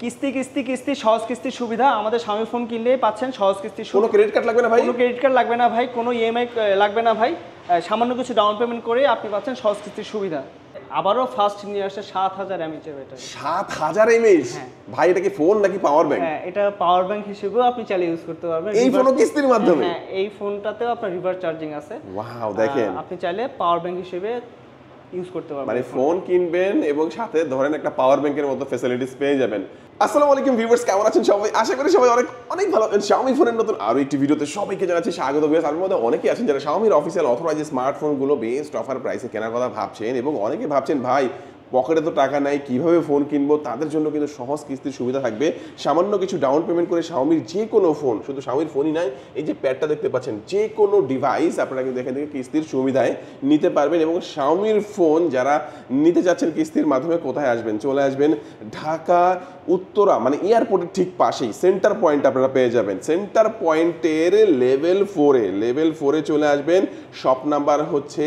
কিস্তি কিস্তি কিস্তি সহজ কিস্তির সুবিধা আমাদের Xiaomi ফোন কিনলেই পাচ্ছেন সহজ কিস্তির সুবিধা। কোনো ক্রেডিট কার্ড লাগবে না ভাই? কোনো ক্রেডিট কার্ড লাগবে না ভাই, কোনো ইএমআই লাগবে না ভাই। সামান্য কিছু ডাউন পেমেন্ট করে আপনি পাচ্ছেন সহজ কিস্তির সুবিধা। আবারও ফার্স্ট নিয়ে আসছে 7000 mAh ব্যাটারি। 7000 mAh? ভাই এটা কি ফোন নাকি পাওয়ার ব্যাংক? হ্যাঁ, এটা পাওয়ার ব্যাংক হিসেবেও আপনি চালিয়ে ইউজ করতে পারবেন। এই ফোনও কিস্তির মাধ্যমে? হ্যাঁ, এই ফোনটাতেও আপনার রিভার্স চার্জিং আছে। ওয়াও, দেখেন আপনি চাইলে পাওয়ার ব্যাংক হিসেবে ইউজ করতে পারবেন। মানে ফোন কিনবেন এবং সাথে ধরেন একটা পাওয়ার ব্যাংকের মতো ফ্যাসিলিটিস পেয়ে যাবেন। আসসালামু আলাইকুম ভিউয়ার্স, কেমন আছেন সবাই? আশা করি সবাই অনেক অনেক ভালো আছেন। Xiaomi ফোনের নতুন আরো একটি ভিডিওতে সবাইকে জানাচ্ছি স্বাগত। ভিউয়ার্স, আপনাদের মধ্যে অনেকেই আছেন যারা Xiaomi অফিসিয়াল অথরাইজড স্মার্টফোনগুলো বেস্ট অফার প্রাইসে কেনার কথা ভাবছেন এবং অনেকে ভাবছেন ভাই পকেটে তো টাকা নাই, কিভাবে ফোন কিনবো। তাদের জন্য কিন্তু সহজ কিস্তির সুবিধা থাকবে। সামান্য কিছু ডাউন পেমেন্ট করে Xiaomiর যে কোনো ফোন, শুধু Xiaomiর ফোনই নয়, এই যে প্যাডটা দেখতে পাচ্ছেন, যে কোনো ডিভাইস আপনারা কিন্তু এখান থেকে কিস্তির সুবিধায় নিতে পারবেন। এবং Xiaomiর ফোন যারা নিতে যাচ্ছেন কিস্তির মাধ্যমে কোথায় আসবেন? চলে আসবেন ঢাকা উত্তরা, মানে এয়ারপোর্টের ঠিক পাশেই সেন্টার পয়েন্ট আপনারা পেয়ে যাবেন। সেন্টার পয়েন্টের লেভেল 4-এ চলে আসবেন। শপ নাম্বার হচ্ছে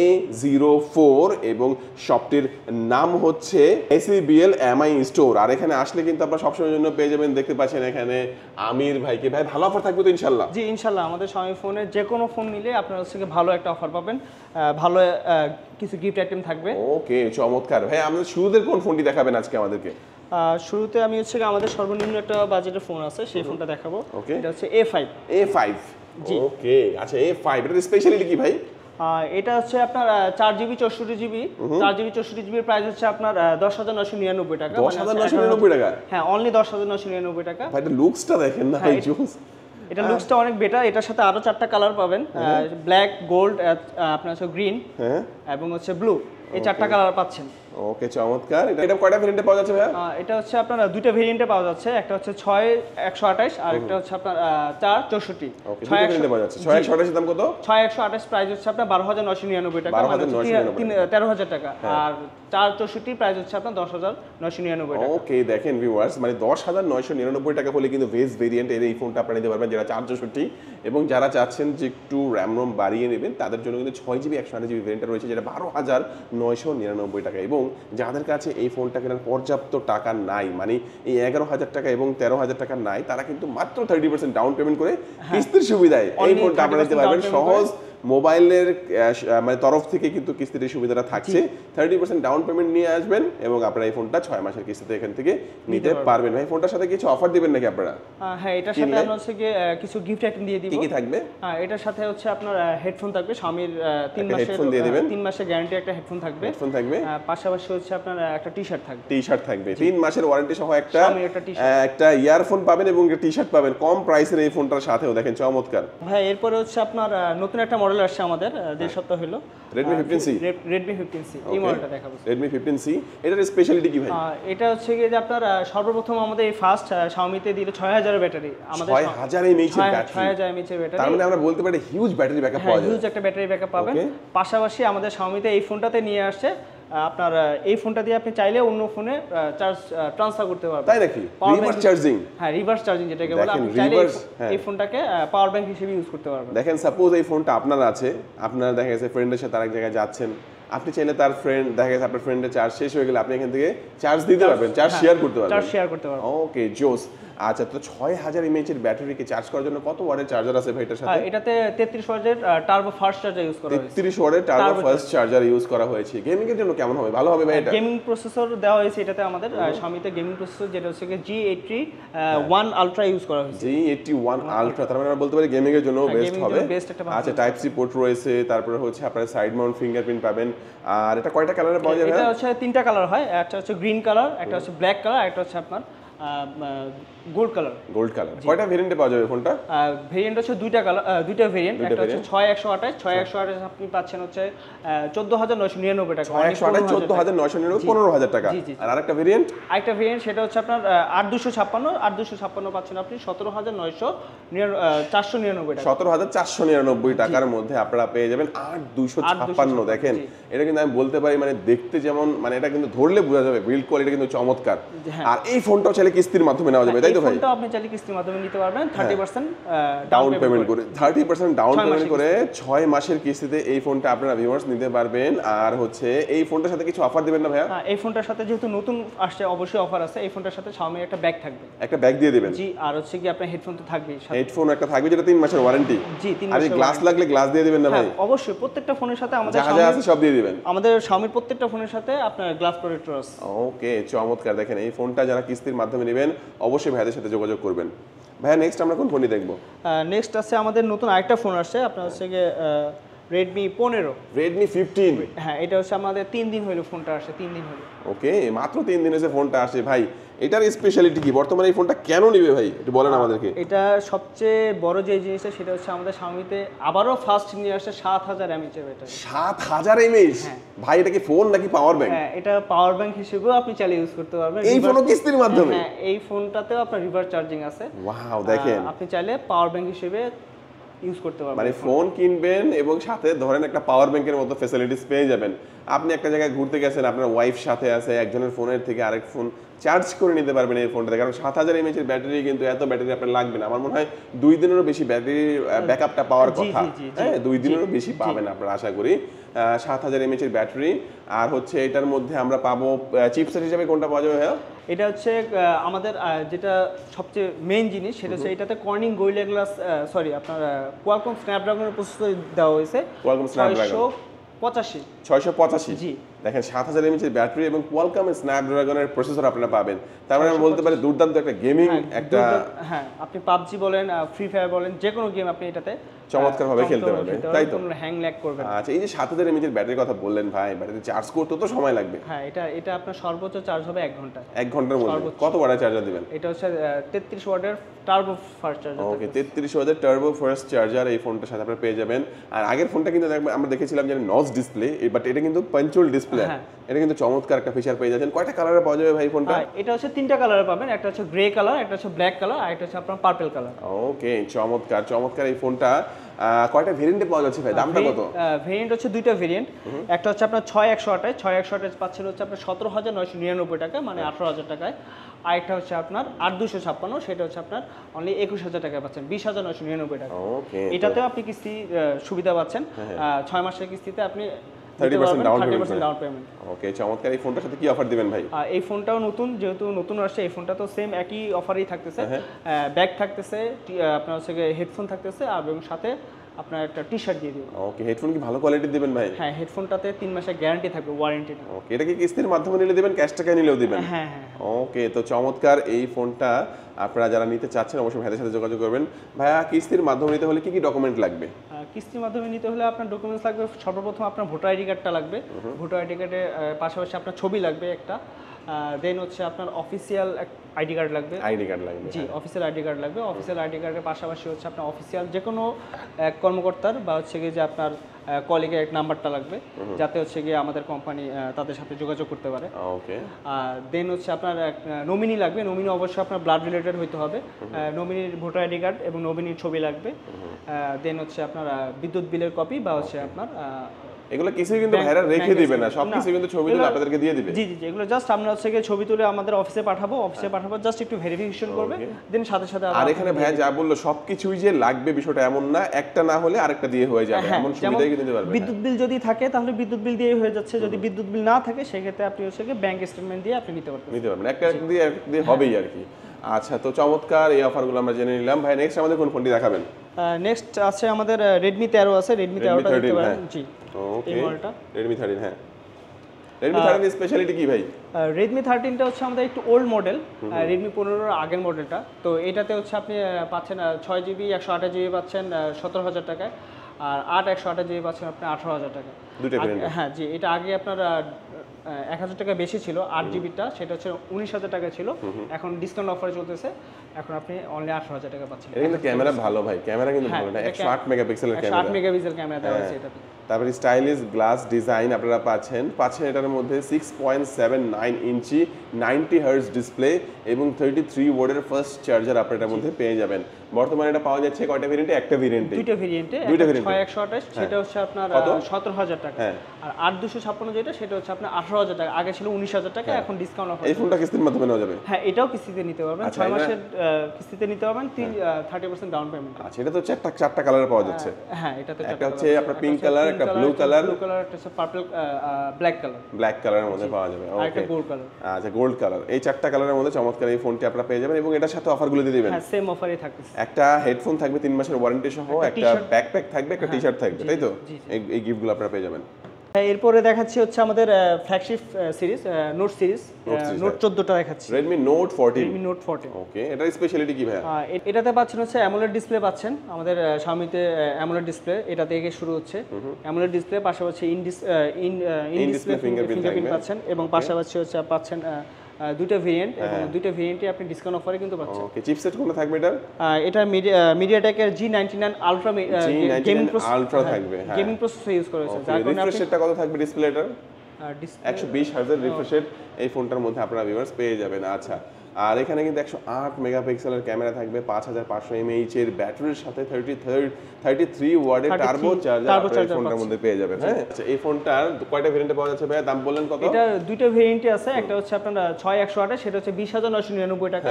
A04 এবং শপটির নাম হচ্ছে SEBL MI স্টোর। আর এখানে আসলে কিন্তু আপনারা সবসময়ের জন্য পেয়ে যাবেন, দেখতে পাচ্ছেন এখানে আমির ভাইকে। ভাই ভালো অফার থাকবে তো ইনশাল্লাহ? জি ইনশাল্লাহ, আমাদের Xiaomi ফোনের যে কোনো ফোন নিলে আপনার হচ্ছে ভালো একটা অফার পাবেন, ভালো কিছু গিফট আইটেম থাকবে। ওকে, চমৎকার। ভাই আমাদের শুরুতে কোন ফোনটি দেখাবেন আজকে আমাদেরকে? শুরুতে আমি হচ্ছে আমাদের সর্বনিম্ন একটা বাজেটের ফোন আছে, সেই ফোনটা দেখাবো। এটা হচ্ছে A5। জি ওকে, আচ্ছা A5 এর স্পেশালিটি কি ভাই? এটা হচ্ছে আপনার 4GB 64GB 4GB প্রাইস হচ্ছে আপনার 10,999 টাকা। 10,999 টাকা? হ্যাঁ, অনলি 10,999 টাকা। ভাই এটা লুকসটা দেখেন না ভাই, জোস। এটা লুকসটা অনেক বেটার। এটার সাথে আরো 4টা কালার পাবেন, ব্ল্যাক, গোল্ড, আপনার হচ্ছে গ্রিন এবং হচ্ছে ব্লু। এই 4টা কালার পাচ্ছেন। ওকে, চমৎকার। এটা কয়টা ভেরিয়েন্টে পাওয়া যাচ্ছে ভাই? এটা হচ্ছে আপনার দুইটা ভেরিয়েন্টে পাওয়া যাচ্ছে, একটা হচ্ছে 6128 আর একটা হচ্ছে আপনার 464। ওকে, দুটো ভেরিয়েন্টে পাওয়া যাচ্ছে। 6128 এর দাম কত? 6128 প্রাইস হচ্ছে আপনার 12,999 টাকা, মানে 13,000 টাকা। আর 464 প্রাইস হচ্ছে আপনার 10,999 টাকা। ওকে, দেখেন ভিউয়ার্স, মানে 10,999 টাকা হলে কিন্তু বেস ভেরিয়েন্ট এর এই ফোনটা আপনারা নিতে পারবেন, যারা 464 এবং যারা চাচ্ছেন যে একটু র্যাম রোম বাড়িয়ে নেবেন তাদের জন্য কিন্তু 6GB 128GB ভেরিয়েন্টটা রয়েছে, যেটা 12,999 টাকা। এবং যাদের কাছে এই ফোনটা কেনার পর্যাপ্ত টাকা নাই, মানে এই 11,000 টাকা এবং 13,000 টাকা নাই, তারা কিন্তু মাত্র 30% ডাউন পেমেন্ট করে কিস্তির সুবিধায় এই ফোনটা আপনারা নিতে পারবেন। সহজ মোবাইলের মানে তরফ থেকে কিন্তু কিস্তির সুবিধাটা থাকছে। 30% ডাউন পেমেন্ট নিয়ে আসবেন এবং আপনারা এই ফোনটা 6 মাসের কিস্তিতে এখান থেকে নিতে পারবেন। ভাই ফোনটার সাথে কিছু অফার দিবেন নাকি আপনারা? হ্যাঁ, এটার সাথে আমরা হচ্ছে কিছু গিফট আইটেম দিয়ে দিব। কি থাকবে? এটার সাথে হচ্ছে আপনার হেডফোন থাকবে, Xiaomiর 3 মাসের গ্যারান্টি একটা হেডফোন থাকবে। পাশাপাশি হচ্ছে আপনার একটা টি-শার্ট থাকবে। 3 মাসের ওয়ারেন্টি সহ একটা ইয়ারফোন পাবেন এবং একটা টি-শার্ট পাবেন কম প্রাইসের এই ফোনটার সাথেও। দেখেন চমৎকার। ভাই এরপরে হচ্ছে আপনার নতুন একটা মডেল আসছে আমাদের, 1.5 সপ্তাহ হলো, Redmi 15C। এই মডেলটা দেখাবো। Redmi 15C এটার স্পেশালিটি কি ভাই? এটা হচ্ছে যে আপনার সর্বপ্রথম আমাদের এই ফার্স্ট Xiaomi তে দিল 6000 ব্যাটারি। আমাদের 6000 mAh এর ব্যাটারি। 6000 mAh এর ব্যাটারি। তার মানে আমরা বলতে পারি হিউজ ব্যাটারি ব্যাকআপ পাওয়া যায়। হিউজ একটা ব্যাটারি ব্যাকআপ পাবেন। পাশাপাশি আমাদের Xiaomi তে এই ফোনটাতে নিয়ে আসছে আপনার এই ফোনটা দিয়ে আপনি চাইলে অন্য ফোনে চার্জ ট্রান্সফার করতে পারবেন। তাই নাকি? Reverse charging? হ্যাঁ, রিভার্স চার্জিং যেটাকে বলে, আপনি চাইলে এই ফোনটাকে পাওয়ার ব্যাংক হিসেবে ইউজ করতে পারবেন। দেখেন সাপোজ এই ফোনটা আপনার আছে, আপনারা দেখা গেছে ফ্রেন্ডের সাথে আরেক জায়গায় যাচ্ছেন, আপনি চাইলে তার ফ্রেন্ড দেখা গেছে আপনার ফ্রেন্ডের চার্জ শেষ হয়ে গেলে আপনি এখান থেকে চার্জ দিতে পারবেন, চার্জ শেয়ার করতে পারবেন। ওকে, জোস। আচ্ছা, তো 6000 mAh এর ব্যাটারিকে চার্জ করার জন্য কত ওয়াটের চার্জার আছে ভাই এটার সাথে? এটাতে 33 ওয়াটের টার্বো ফাস্ট চার্জার ইউজ করা হয়েছে। 33 ওয়াটের টার্বো ফাস্ট চার্জার ইউজ করা হয়েছে। গেমিং এর জন্য কেমন হবে? ভালো হবে ভাই এটা? গেমিং প্রসেসর দেওয়া হয়েছে এটাতে আমাদের Xiaomi তে গেমিং প্রসেসর, যেটা হচ্ছে G81 Ultra ইউজ করা হয়েছে। G81 Ultra, তার মানে আমরা বলতে পারি গেমিং এর জন্য বেস্ট হবে। আচ্ছা, টাইপ সি পোর্ট রয়েছে, তারপরে হচ্ছে আপনারা সাইড মাউন্ট ফিঙ্গারপ্রিন্ট পাবেন। আর এটা কয়টা কালারে পাওয়া যাবে? এটা হচ্ছে 3টা কালার হয়, একটা হচ্ছে গ্রিন কালার, একটা হচ্ছে ব্ল্যাক কালার, একটা হচ্ছে আপনার গোল্ড কালার। কয়টা ভেরিয়েন্টে পাওয়া যাবে ফোনটা? ভেরিয়েন্ট হচ্ছে দুইটা ভেরিয়েন্ট, একটা হচ্ছে 6128 আপনি পাচ্ছেন হচ্ছে 14,999 টাকা। 14,999 15,000 টাকা। আর আরেকটা ভেরিয়েন্ট সেটা হচ্ছে আপনার 8256 পাচ্ছেন আপনি 17,499 টাকা। 17,499 টাকার মধ্যে আপনারা পেয়ে যাবেন 8256। দেখেন এটা কিন্তু আমি বলতে পারি মানে দেখতে যেমন, মানে এটা কিন্তু ধরলে বোঝা যাবে বিল্ড কোয়ালিটি কিন্তু চমৎকার। আর এই ফোনটাও চাইলে কিস্তির মাধ্যমে নেওয়া যাবে, তাই তো ভাই? ফোনটা আপনি চাইলে কিস্তির মাধ্যমে নিতে পারবেন 30% ডাউন পেমেন্ট করে 30% ডাউন পেমেন্ট করে 6 মাসের কিস্তিতে এই ফোনটা আপনারা ভিউয়ার্স নিতে পারবেন। আর হচ্ছে এই ফোনটার সাথে কিছু অফার দিবেন না ভাইয়া? এই ফোনটার সাথে যেহেতু নতুন আসছে অবশ্যই অফার আছে। এই ফোনটার সাথে Xiaomi একটা ব্যাগ থাকবে, একটা ব্যাগ দিয়ে দিবেন। জি, আর হচ্ছে কি আপনার হেডফোন তো থাকবেই, হেডফোন একটা থাকবে যেটা 3 মাসের ওয়ারেন্টি। জি, 3 মাসের। আর গ্লাস লাগলে গ্লাস দিয়ে দিবেন না ভাই? অবশ্যই প্রত্যেকটা ফোনের সাথে আমাদের যা আছে সব দিয়ে দিবেন। আমাদের Xiaomi প্রত্যেকটা ফোনের সাথে আপনার গ্লাস প্রোটেক্টর আছে। ওকে, চমৎকার। দেখেন এই ফোনটা যারা কিস্তির মাধ্যমে নেবেন অবশ্যই ভাইদের সাথে যোগাযোগ করবেন। ভাইয়া নেক্সট আমরা কোন ফোনটি দেখব? নেক্সট আছে আমাদের নতুন আরেকটা ফোন আসছে, আপনার হচ্ছে গিয়ে Redmi 15। Redmi 15। হ্যাঁ, এটা হচ্ছে আমাদের 3 দিন হলো ফোনটা আসে, 3 দিন হলো। ওকে, মাত্র 3 দিন হয়েছে ফোনটা আসে। ভাই এটার স্পেশালিটি কি? বর্তমানে এই ফোনটা কেন নিবে ভাই একটু বলেন আমাদেরকে। এটা সবচেয়ে বড় যে জিনিসটা সেটা হচ্ছে আমাদের Xiaomi-তে আবারও ফার্স্ট নিয়ে আসছে 7000 mAh এর ব্যাটারি। 7000 mAh? ভাই এটা কি ফোন নাকি পাওয়ার ব্যাংক? হ্যাঁ, এটা পাওয়ার ব্যাংক হিসেবেও আপনি চালিয়ে ইউজ করতে পারবেন। এই ফোনও কিস্তির মাধ্যমে? হ্যাঁ, এই ফোনটাতেও আপনার রিভার্স চার্জিং আছে। ওয়াও, দেখেন আপনি চাইলে পাওয়ার ব্যাংক হিসেবে ইউজ করতে পারবেন। মানে ফোন কিনবেন এবং সাথে ধরেন একটা পাওয়ার ব্যাংকের মতো ফ্যাসিলিটিস পেয়ে যাবেন। আপনি একটা জায়গায় ঘুরতে গেছেন, আপনার ওয়াইফ সাথে আছে, একজনের ফোনের থেকে আরেক ফোন চার্জ করে নিতে পারবেন এই ফোনটাতে। কারণ 7000 mAh এর ব্যাটারি, কিন্তু এত ব্যাটারি আপনার লাগবে না। আমার মনে হয় 2 দিনেরও বেশি ব্যাটারি ব্যাকআপটা পাওয়ার কথা। হ্যাঁ, 2 দিনেরও বেশি পাবেন আপনারা আশা করি। 7000 mAh এর ব্যাটারি। আর হচ্ছে এটার মধ্যে আমরা পাবো চিপসেট হিসেবে কোনটা পাওয়া যাবে ভাইয়া? এটা হচ্ছে আমাদের যেটা সবচেয়ে মেইন জিনিস সেটা হচ্ছে এটাতে কর্নিং গোরিলা গ্লাস আপনার কোয়ালকম স্ন্যাপড্রাগনের প্রসেসর দেওয়া হয়েছে। Qualcomm Snapdragon 685। জি, দেখেন 7000 mAh এর ব্যাটারি এবং কোয়ালকম স্ন্যাপড্রাগনের প্রসেসর আপনারা পাবেন। তার মানে আমরা বলতে পারি দুর্দান্ত একটা গেমিং একটা। হ্যাঁ, আপনি পাবজি বলেন, ফ্রি ফায়ার বলেন, যে কোনো গেম আপনি এটাতে চমৎকার ভাবে খেলতে পারবেন, তাই তো? কোনো হ্যাং ল্যাগ করবে না। আচ্ছা, এই যে 7000 mAh এর ব্যাটারির কথা বললেন ভাই, ব্যাটারি চার্জ করতে তো সময় লাগবে। হ্যাঁ, এটা আপনার সর্বোচ্চ চার্জ হবে 1 ঘন্টা। 1 ঘন্টার মধ্যে কত ওয়াটের চার্জার দিবেন? এটা হচ্ছে 33 ওয়াটের টার্বো ফাস্ট চার্জার। ওকে, 33 ওয়াটের টার্বো ফাস্ট চার্জার এই ফোনটার সাথে আপনারা পেয়ে যাবেন। আর আগের ফোনটা কিন্তু আমরা দেখেছিলাম যে নচ ডিসপ্লে, বাট এটা কিন্তু পাঞ্চুয়াল ডিসপ্লে। এটা কিন্তু চমৎকার একটা ফিচার পেয়ে যাচ্ছেন। কয়টা কালারে পাওয়া যাবে ভাই ফোনটা? এটা হচ্ছে 3টা কালারে পাবেন। একটা হচ্ছে গ্রে কালার, একটা হচ্ছে ব্ল্যাক কালার, আর একটা হচ্ছে আপনার পার্পল কালার। ওকে, চমৎকার এই ফোনটা কয়টা ভেরিয়েন্টে পাওয়া যাচ্ছে ভাই? দামটা কত? ভেরিয়েন্ট হচ্ছে 2টা ভেরিয়েন্ট। একটা হচ্ছে আপনার 6128 পাচ্ছেন হচ্ছে আপনার 17999 টাকা, মানে 18000 টাকায়। আরেকটা হচ্ছে আপনার 8256, সেটা হচ্ছে আপনার অনলি 21000 টাকায় পাচ্ছেন, 20999 টাকা। ওকে, এটাতেও আপনি কিস্তি সুবিধা পাচ্ছেন। 6 মাসের কিস্তিতে আপনি 30% ডাউন পেমেন্ট। ওকে, চমৎকার। এই ফোনটার সাথে কি অফার দিবেন ভাই? এই ফোনটাও নতুন, যেহেতু নতুন আসছে, এই ফোনটা তো সেম একই অফারই থাকতেছে। ব্যাগ থাকতেছে, আপনার হচ্ছে হেডফোন থাকতেছে, আর এবং সাথে আপনার একটা টি-শার্ট দিয়ে দিব। ওকে, হেডফোন কি ভালো কোয়ালিটির দিবেন ভাই? হ্যাঁ, হেডফোনটাতে 3 মাসের গ্যারান্টি থাকবে, ওয়ারেন্টি না। ওকে, এটা কি কিস্তির মাধ্যমে নিলে দিবেন, ক্যাশ টাকায় নিলেও দিবেন? হ্যাঁ। ওকে, তো চমৎকার। এই ফোনটা আপনারা যারা নিতে চাচ্ছেন অবশ্যই ভাইদের সাথে যোগাযোগ করবেন। ভাইয়া, কিস্তির মাধ্যমে নিতে হলে কি কি ডকুমেন্ট লাগবে? কিস্তির মাধ্যমে নিতে হলে আপনার ডকুমেন্টস লাগবে, সর্বপ্রথম আপনার ভোটার আইডি কার্ডটা লাগবে। ভোটার আইডি কার্ডের পাশাপাশি আপনার ছবি লাগবে একটা। দেন হচ্ছে আপনার অফিসিয়াল আইডি কার্ড লাগবে। জি, অফিসিয়াল আইডি কার্ড লাগবে। অফিসিয়াল আইডি কার্ডের পাশাপাশি হচ্ছে আপনার অফিসিয়াল যে কোনো কর্মকর্তার বা হচ্ছে গিয়ে যে আপনার কলিগের এক নাম্বারটা লাগবে, যাতে হচ্ছে গিয়ে আমাদের কোম্পানি তাদের সাথে যোগাযোগ করতে পারে। ওকে, দেন হচ্ছে আপনার নমিনি লাগবে। নমিনি অবশ্যই আপনার ব্লাড রিলেটেড হইতে হবে। নমিনির ভোটার আইডি কার্ড এবং নমিনির ছবি লাগবে। দেন হচ্ছে আপনার বিদ্যুৎ বিলের কপি বা হচ্ছে আপনার এগুলো কিছুই কিন্তু ভাইরা রেখে দিবে না, সবকিছু কিন্তু ছবি তুলে আপনাদেরকে দিয়ে দিবে। জি, এগুলো জাস্ট আমরা হচ্ছে গিয়ে ছবি তুলে আমাদের অফিসে পাঠাবো, জাস্ট একটু ভেরিফিকেশন করবে, দেন সাথে আর এখানে ভাইয়া যা বললো সবকিছুই যে লাগবে বিষয়টা এমন না, একটা না হলে আরেকটা দিয়ে হয়ে যাবে, এমন সুবিধাই কিন্তু দিতে পারবে। বিদ্যুৎ বিল যদি থাকে তাহলে বিদ্যুৎ বিল দিয়ে হয়ে যাচ্ছে, যদি বিদ্যুৎ বিল না থাকে সেক্ষেত্রে আপনি হচ্ছে গিয়ে ব্যাংক স্টেটমেন্ট দিয়ে আপনি নিতে পারবেন। একটা দিয়ে হবেই আর কি। আচ্ছা, তো চমৎকার এই অফারগুলো আমরা জেনে নিলাম। ভাই নেক্সট আমাদের কোন ফোনটি দেখাবেন? নেক্সট আছে আমাদের Redmi 13 আছে। Redmi 13টা দেখতে পারেন। জি, ওকে, এই মডেলটা Redmi 13। হ্যাঁ, Redmi 13 এর স্পেশালিটি কি ভাই? Redmi 13টা হচ্ছে আমাদের একটু ওল্ড মডেল, Redmi 15 এর আগের মডেলটা। তো এটাতে হচ্ছে আপনি পাচ্ছেন 6GB 128GB পাচ্ছেন 17000 টাকায়, আর 128GB পাচ্ছেন আপনি 18000 টাকা। দুটো ভেরিয়েন্ট। হ্যাঁ, জি, এটা আগে আপনার 1000 টাকা বেশি ছিল 8GBটা, সেটা হচ্ছে 19000 টাকা ছিল। এখন ডিসকাউন্ট অফারে চলতেছে, এখন আপনি অনলি 18000 টাকা পাচ্ছেন। এটা কিন্তু ক্যামেরা ভালো ভাই, ক্যামেরা কিন্তু ভালো, এটা 108 মেগাপিক্সেলের ক্যামেরা, 108 মেগাপিক্সেল ক্যামেরা দেওয়া আছে এটাতে। তারপরে স্টাইলিশ গ্লাস ডিজাইন আপনারা পাচ্ছেন এটার মধ্যে 6.79 ইঞ্চি 90 হার্টজ ডিসপ্লে এবং 33 ওয়াটের ফাস্ট চার্জার আপনারা এটার মধ্যে পেয়ে যাবেন। বর্তমানে এটা পাওয়া যাচ্ছে কয়টা ভেরিয়েন্টে? একটা ভেরিয়েন্টে, দুইটা ভেরিয়েন্টে, 6128 সেটা হচ্ছে আপনার 17000 টাকা, আর 8256 যেটা সেটা হচ্ছে আপনার 18000 টাকা। আগে ছিল 19000 টাকা, এখন ডিসকাউন্ট অফার। এই ফোনটা কিস্তির মাধ্যমে নেওয়া যাবে? হ্যাঁ, এটাও কিস্তিতে নিতে পারবেন, 6 মাসের কিস্তিতে নিতে পারবেন, 30% ডাউন পেমেন্ট। আচ্ছা, এটা তো চারটা কালারে পাওয়া যাচ্ছে। হ্যাঁ, এটা তো একটা হচ্ছে আপনার পিঙ্ক কালার, একটা ব্লু কালার, একটা হচ্ছে পার্পল, ব্ল্যাক কালারের মধ্যে পাওয়া যাবে। আর একটা গোল্ড কালার। আচ্ছা, গোল্ড কালার। এই চারটা কালারের মধ্যে চমৎকার এই ফোনটি আপনারা পেয়ে যাবেন এবং এটার সাথে অফারগুলো দিয়ে দিবেন। হ্যাঁ, সেম অফারই থাকছে। একটা হেডফোন থাকবে 3 মাসের ওয়ারেন্টি সহ, একটা ব্যাকপ্যাক থাকবে, একটা টি-শার্ট থাকবে, তাই তো? এই গিফটগুলো আপনারা পেয়ে যাবেন। এরপরে দেখাচ্ছি হচ্ছে আমাদের flagship series, note series, note 14টা দেখাচ্ছি। Redmi Note 14। Redmi Note 14। ওকে, এটার স্পেশালিটি কি ভাই? এটাতে পাচ্ছেন হচ্ছে অ্যামোলেড ডিসপ্লে পাচ্ছেন, আমাদের Xiaomi-তে অ্যামোলেড ডিসপ্লে এটা থেকে শুরু হচ্ছে। অ্যামোলেড ডিসপ্লে, পাশাপাশি ইন ডিসপ্লে ফিঙ্গারপ্রিন্ট পাচ্ছেন, এবং পাশাপাশি হচ্ছে পাচ্ছেন দুইটা ভেরিয়েন্ট, এবং দুইটা ভেরিয়েন্টে আপনি ডিসকাউন্ট অফারে কিন্তু পাচ্ছেন। ওকে, চিপসেট কোনটা থাকবে এটা? এটা MediaTek-এর G99 Ultra গেমিং আলট্রা থাকবে। হ্যাঁ, গেমিং প্রসেসর ইউজ করা হয়েছে, যার কারণে রিফ্রেশ রেটটা কত থাকবে ডিসপ্লেটার? 120 হার্টজের রিফ্রেশ রেট এই ফোনটার মধ্যে আপনারা ভিউয়ার্স পেয়ে যাবেন। আচ্ছা, আর এখানে কিন্তু 108 মেগাপিক্সেলের ক্যামেরা থাকবে, 5500 mAh এর ব্যাটারির সাথে 33 ওয়াটের টার্বো চার্জার এই ফোনটার মধ্যে পেয়ে যাবেন। হ্যাঁ, আচ্ছা, এই ফোনটার কয়টা ভেরিয়েন্টে পাওয়া যাচ্ছে ভাই? দাম বললেন কত? এটা দুইটা ভেরিয়েন্টে আছে, একটা হচ্ছে আপনার 6128, সেটা হচ্ছে 20999 টাকা,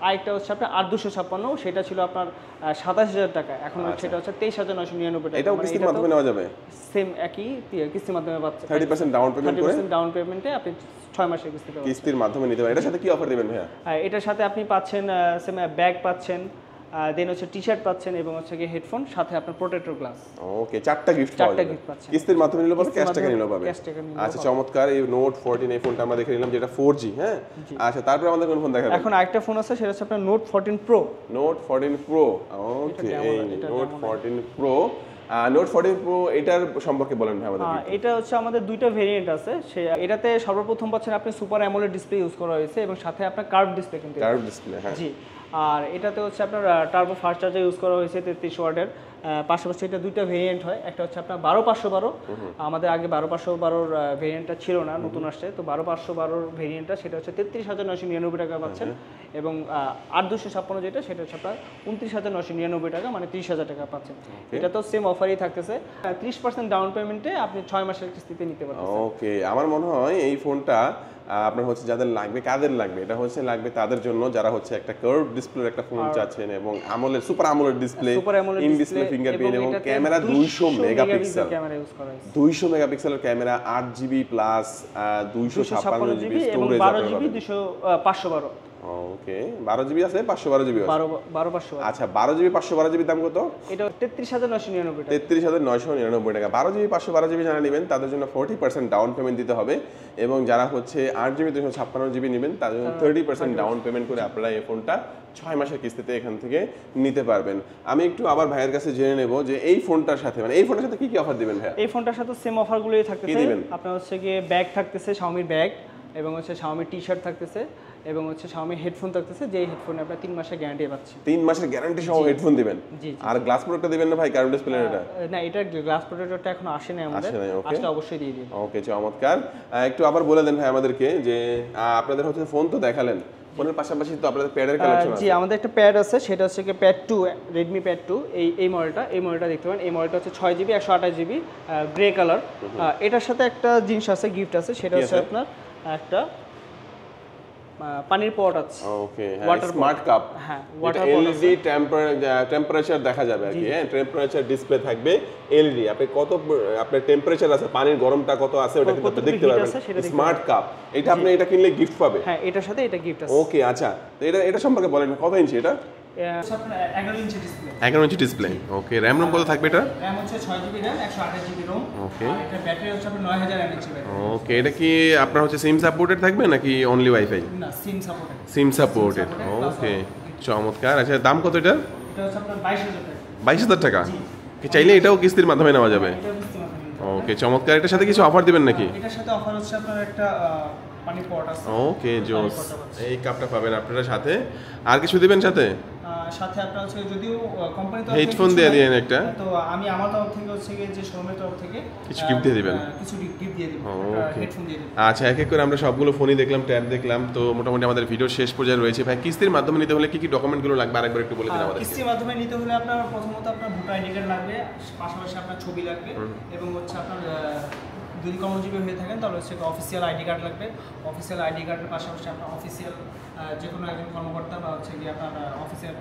আর একটা হচ্ছে আপনার 8256, সেটা ছিল আপনার 27000 টাকা, এখন সেটা হচ্ছে 23999 টাকা। এটাও কিস্তির মাধ্যমে নেওয়া যাবে? সেম একই কিস্তির মাধ্যমে পাচ্ছেন, 30% ডাউন পেমেন্ট করে, 30% ডাউন পেমেন্টে আপনি 6 মাসের কিস্তির মাধ্যমে নিতে পারেন। এটার সাথে কি অফার দিবেন ভাইয়া? এটার সাথে আপনি পাচ্ছেন সেম ব্যাগ পাচ্ছেন, দেন হচ্ছে টি-শার্ট পাচ্ছেন, এবং হচ্ছে কি হেডফোন, সাথে আপনার প্রোটেক্টর গ্লাস। ওকে, চারটা গিফট পাচ্ছেন। কিস্তির মাধ্যমে নিলে পাবে, ক্যাশ টাকা নিলে পাবে। আচ্ছা, চমৎকার। এই Note 14 এই ফোনটা আমরা দেখে নিলাম, যেটা 4G। হ্যাঁ, আচ্ছা, তারপর আমাদের কোন ফোন দেখাবেন? এখন আরেকটা ফোন আছে, সেটা হচ্ছে আপনার Note 14 Pro। Note 14 Pro। ওকে, এই Note 14 Pro। Note 14 Pro এটার সম্পর্কে বলেন ভাই আমাদের। এটা হচ্ছে আমাদের দুইটা ভেরিয়েন্ট আছে। এটাতে সর্বপ্রথম পাচ্ছেন আপনি সুপার অ্যামোলেড ডিসপ্লে ইউজ করা হয়েছে, এবং সাথে আপনার কার্ভ ডিসপ্লে কিন্তু। কার্ভ ডিসপ্লে, হ্যাঁ। জি। আর এটাতে হচ্ছে আপনার টার্বো ফাস্ট চার্জার ইউজ করা হয়েছে 33 ওয়াটের। পাশাপাশি এটা দুইটা ভেরিয়েন্ট হয়, একটা হচ্ছে আপনার 12512, আমাদের আগে 12512 ভেরিয়েন্টটা ছিল না, নতুন আসছে, তো 12512 ভেরিয়েন্টটা সেটা হচ্ছে 33999 টাকা পাচ্ছেন, এবং 8256 যেটা সেটা হচ্ছে আপনার 29999 টাকা, মানে 30000 টাকা পাচ্ছেন। এটা তো সেম অফারই থাকতেছে, 30% ডাউন পেমেন্টে আপনি 6 মাসের কিস্তিতে নিতে পারবেন। ওকে, আমার মনে হয় এই ফোনটা আপনার হচ্ছে যাদের লাগবে, কাদের লাগবে, এটা হচ্ছে লাগবে তাদের জন্য যারা হচ্ছে একটা কার্ভ ডিসপ্লের একটা ফোন চাচ্ছেন, এবং AMOLED super AMOLED display, in display fingerprint, এবং ক্যামেরা 200 মেগাপিক্সেল, 200 মেগাপিক্সেলের camera, 8GB plus 256GB storage, 12GB 512। ওকে, 12GB আছে, 512GB আছে, 12500। আচ্ছা, 12GB 512GB দাম কত? এটা 33999 টাকা। 33999 টাকা। 12GB 512GB যারা নেবেন তাদের জন্য 40% ডাউন পেমেন্ট দিতে হবে, এবং যারা হচ্ছে 8GB 256GB নেবেন তাদের জন্য 30% ডাউন পেমেন্ট করে আপনারা এই ফোনটা 6 মাসের কিস্তিতে এখান থেকে নিতে পারবেন। আমি একটু আবার ভাইয়ের কাছে জেনে নেব যে এই ফোনটার সাথে, মানে এই ফোনটার সাথে কি কি অফার দিবেন ভাই? এই ফোনটার সাথে সেম অফারগুলোই থাকতেছে। আপনার হচ্ছে গিয়ে ব্যাগ থাকতেছে, Xiaomi ব্যাগ, এবং হচ্ছে Xiaomi টি-শার্ট থাকতেছে, এবং হচ্ছে Xiaomi হেডফোন থাকতেছে, যে হেডফোনে আপনি 3 মাসের গ্যারান্টি পাচ্ছেন। 3 মাসের গ্যারান্টি সহ হেডফোন দিবেন? জি। আর গ্লাস প্রোটেক্টর দিবেন না ভাই? কার্ভ ডিসপ্লে এটা? না, এটা গ্লাস প্রোটেক্টরটা এখনো আসে না আমাদের, আসলে অবশ্যই দিয়ে দিন। ওকে, চমৎকার। একটু আবার বলে দেন ভাই আমাদেরকে যে আপনাদের হচ্ছে ফোন তো দেখালেন, ফোনের পাশাপাশি তো আপনাদের প্যাডের কালেকশন আছে। জি, আমাদের একটা প্যাড আছে, সেটা হচ্ছে কি প্যাড 2, Redmi প্যাড 2, এই মডেলটা দেখতে পারেন। এই মডেলটা হচ্ছে 6GB 128GB গ্রে কালার। এটার সাথে একটা জিনিস আছে, গিফট আছে, সেটা হচ্ছে আপনার একটা পানির পট আছে। ওকে, ওয়াটার স্মার্ট কাপ। হ্যাঁ, ওয়াটার পট আছে, এলইডি টেম্পারেচার দেখা যাবে আর কি। হ্যাঁ, টেম্পারেচার ডিসপ্লে থাকবে এলইডি, আপনি কত আপনার টেম্পারেচার আছে, পানির গরমটা কত আছে ওটা কিন্তু আপনি দেখতে পারবেন। স্মার্ট কাপ, এটা আপনি এটা কিনলে গিফট পাবে। হ্যাঁ, এটার সাথে এটা গিফট আছে। ওকে, আচ্ছা, তো এটা সম্পর্কে বলেন, কত ইঞ্চি এটা? 11 ইঞ্চি ডিসপ্লে। ওকে, র‍্যাম রোম কত থাকবে এটা? র‍্যাম হচ্ছে 6GB র‍্যাম, 128GB রোম। ওকে, আর এটা ব্যাটারি হচ্ছে আপনার 9000 mAh ব্যাটারি। ওকে, এটা কি আপনার হচ্ছে সিম সাপোর্টেড থাকবে নাকি অনলি ওয়াইফাই? না, সিম সাপোর্টেড। SIM supported. ওকে, চমৎকার। আচ্ছা, দাম কত এটা? এটা হচ্ছে আপনার 22000 টাকা। 22000 টাকা? কি চাইলে এটাও কিস্তির মাধ্যমে নেওয়া যাবে? ওকে, চমৎকার। এটার সাথে কিছু অফার দিবেন নাকি? এটার সাথে অফার হচ্ছে আপনার একটা পানির পট আছে। ওকে জোস, এই কাপটা পাবেন আপনারা সাথে। আর কিছু দিবেন সাথে? সাথে আপনার হচ্ছে যদিও কোম্পানি তো হেডফোন দিয়ে দিয়েন একটা, তো আমি আমার তরফ থেকে হচ্ছে যে শোরুমের তরফ থেকে কিছু গিফট দিয়ে দিবেন, কিছু গিফট দিয়ে দিব, হেডফোন দিয়ে দিব। আচ্ছা, এক এক করে আমরা সবগুলো ফোনই দেখলাম, ট্যাব দেখলাম, তো মোটামুটি আমাদের ভিডিও শেষ পর্যায়ে রয়েছে। ভাই কিস্তির মাধ্যমে নিতে হলে কি কি ডকুমেন্টগুলো লাগবে আরেকবার একটু বলে দিন আমাদের। কিস্তির মাধ্যমে নিতে হলে আপনার প্রথমত আপনার ভোটার আইডি কার্ড লাগবে, পাশাপাশি আপনার ছবি লাগবে, এবং হচ্ছে আপনার যদি কর্মজীবী হয়ে থাকেন তাহলে হচ্ছে অফিসিয়াল আইডি কার্ড লাগবে। অফিসিয়াল আইডি কার্ডের পাশাপাশি আপনার অফিসিয়াল যে কোনো একজন কর্মকর্তা বা হচ্ছে কি আপনার অফিসের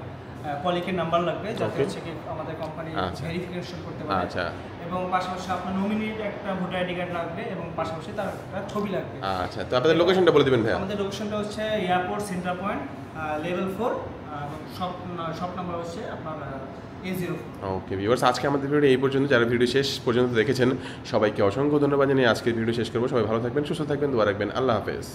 কলিগের নাম্বার লাগবে, যাতে হচ্ছে কি আমাদের কোম্পানি ভেরিফিকেশন করতে পারে। আচ্ছা, এবং পাশাপাশি আপনার নমিনির একটা ভোটার আইডি কার্ড লাগবে, এবং পাশাপাশি তার একটা ছবি লাগবে। আচ্ছা, তো আপনাদের লোকেশনটা বলে দিবেন ভাই। আমাদের লোকেশনটা হচ্ছে airport centre point level 4, shop number হচ্ছে আপনার A04। ওকে ভিউয়ার্স, আজকে আমাদের ভিডিও এই পর্যন্ত। যারা ভিডিও শেষ পর্যন্ত দেখেছেন সবাইকে অসংখ্য ধন্যবাদ জানিয়ে আজকের ভিডিও শেষ করবো। সবাই ভালো থাকবেন, সুস্থ থাকবেন, দোয়া রাখবেন। আল্লাহ হাফেজ।